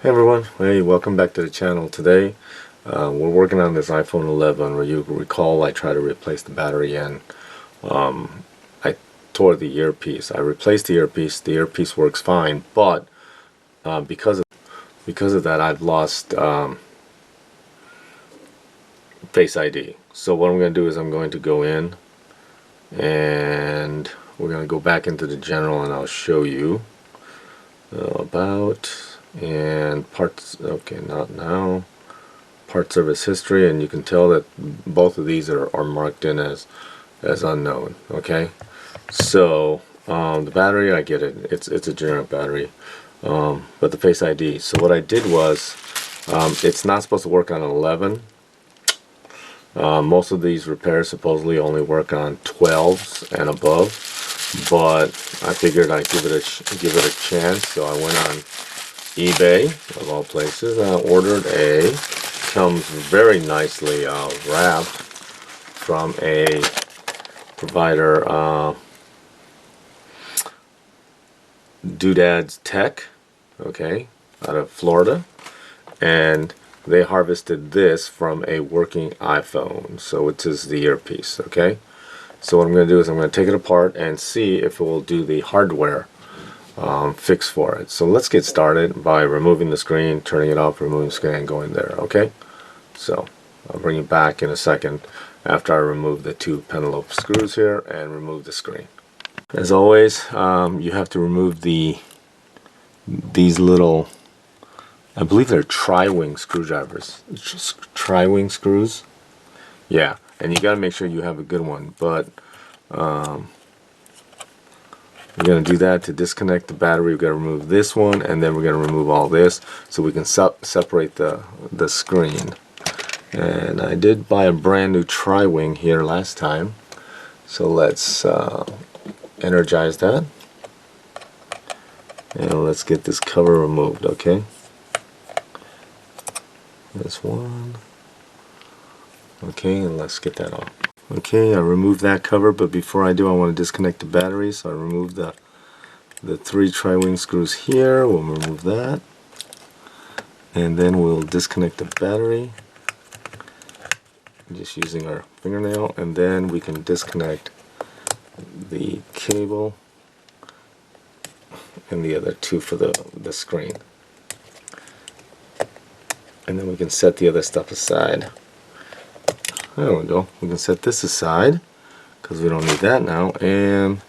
Hey everyone, hey, welcome back to the channel. Today we're working on this iPhone 11 where you recall I tried to replace the battery and I tore the earpiece. I replaced the earpiece works fine, but because of that I've lost Face ID. So what I'm going to do is I'm going to go in and we're going to go back into the general and I'll show you about and parts. Okay, not now. Part service history, and you can tell that both of these are marked in as unknown. Okay, so the battery, I get it, it's a generic battery, but the Face ID. So what I did was it's not supposed to work on 11. Most of these repairs supposedly only work on 12s and above, but I figured I'd give it a chance. So I went on eBay of all places and I ordered a, comes very nicely wrapped from a provider, Doodads Tech, okay, out of Florida, and they harvested this from a working iPhone, so it is the earpiece. Okay, so what I'm going to do is I'm going to take it apart and see if it will do the hardware fix for it. So let's get started by removing the screen, turning it off, removing the screen, and going there. Okay, so I'll bring you back in a second after I remove the two penelope screws here and remove the screen. As always, you have to remove these little, I believe they're tri-wing screwdrivers. It's just tri-wing screws. Yeah, and you got to make sure you have a good one. But we're going to do that to disconnect the battery. We've got to remove this one, and then we're going to remove all this so we can separate the screen. And I did buy a brand new tri-wing here last time, so let's energize that, and let's get this cover removed. Okay, this one. Okay, and let's get that off. Okay, I removed that cover, but before I do, I want to disconnect the battery. So I removed the three tri-wing screws here. We'll remove that, and then we'll disconnect the battery just using our fingernail, and then we can disconnect the cable and the other two for the screen, and then we can set the other stuff aside. There we go. We can set this aside because we don't need that now, and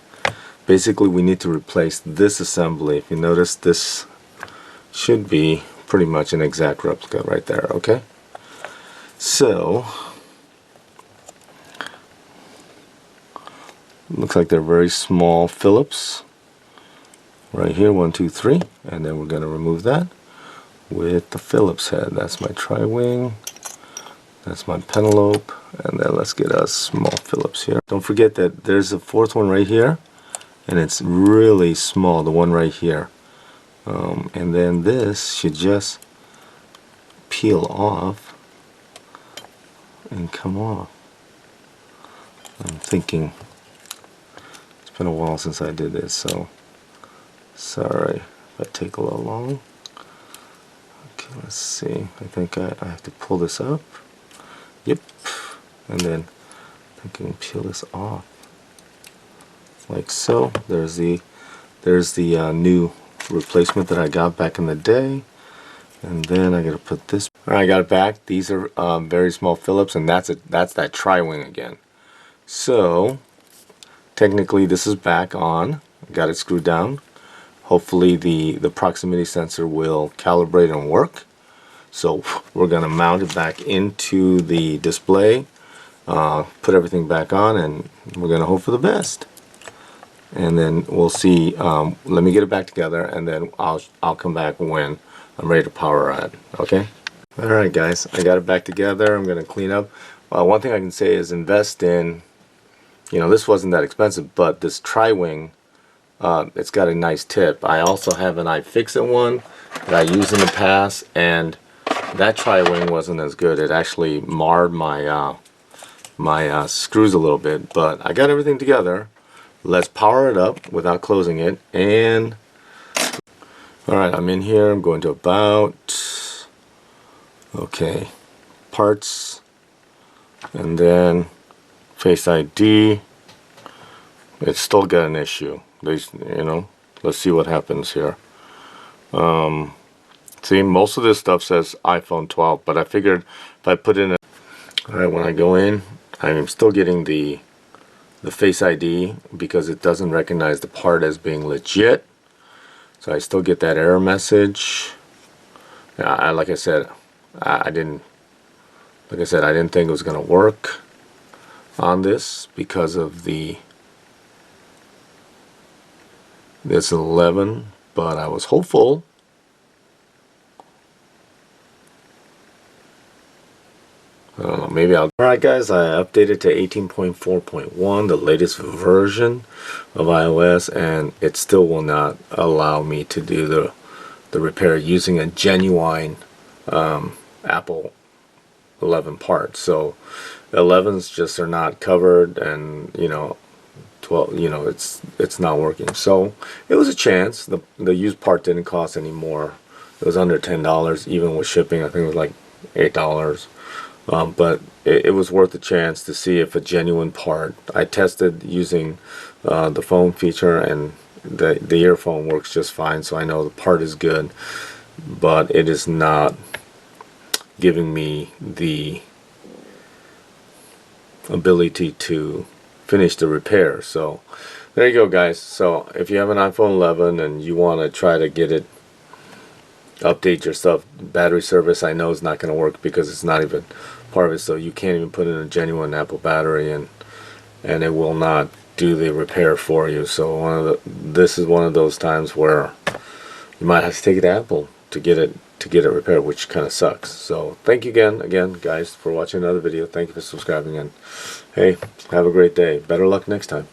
basically we need to replace this assembly. If you notice, this should be pretty much an exact replica right there. Okay, so looks like they're very small Phillips right here, 1, 2, 3, and then we're going to remove that with the Phillips head. That's my tri-wing, that's my penelope, and then let's get a small Phillips here. Don't forget that there's a fourth one right here, and it's really small, the one right here, and then this should just peel off and come off. I'm thinking it's been a while since I did this, so sorry if I take a little long. Okay, let's see. I think I have to pull this up. Yep. And then I can peel this off like so. There's the new replacement that I got back in the day. And then I gotta put this. Alright, I got it back. These are very small Phillips, and that's that tri-wing again. So technically this is back on. I got it screwed down. Hopefully the proximity sensor will calibrate and work. So we're going to mount it back into the display, put everything back on, and we're going to hope for the best. And then we'll see. Let me get it back together, and then I'll come back when I'm ready to power it. Okay. All right, guys. I got it back together. I'm going to clean up. One thing I can say is invest in. You know, this wasn't that expensive, but this tri-wing. It's got a nice tip. I also have an iFixit one that I used in the past, and that tri-wing wasn't as good. It actually marred my my screws a little bit, but I got everything together. Let's power it up without closing it, and Alright, I'm in here. I'm going to About. Okay. Parts. And then Face ID. It's still got an issue. Let's see what happens here. See, most of this stuff says iPhone 12, but I figured if I put in a... Alright, when I go in, I'm still getting the Face ID because it doesn't recognize the part as being legit. So I still get that error message. Like I said, I didn't think it was gonna work on this because of this 11, but I was hopeful. I don't know, maybe I'll... Alright guys, I updated to 18.4.1, the latest version of iOS, and it still will not allow me to do the repair using a genuine Apple 11 part. So 11s just are not covered, and 12, it's not working. So it was a chance. The used part didn't cost any more. It was under $10, even with shipping. I think it was like $8. But it was worth a chance to see if a genuine part. I tested using the phone feature, and the earphone works just fine, so I know the part is good, but it is not giving me the ability to finish the repair. So there you go guys. So if you have an iPhone 11 and you want to try to get it, update your stuff, battery service I know is not going to work because it's not even part of it, so you can't even put in a genuine Apple battery, and it will not do the repair for you. So this is one of those times where you might have to take it to Apple to get it repaired, which kind of sucks. So thank you again guys for watching another video. Thank you for subscribing, and hey, have a great day. Better luck next time.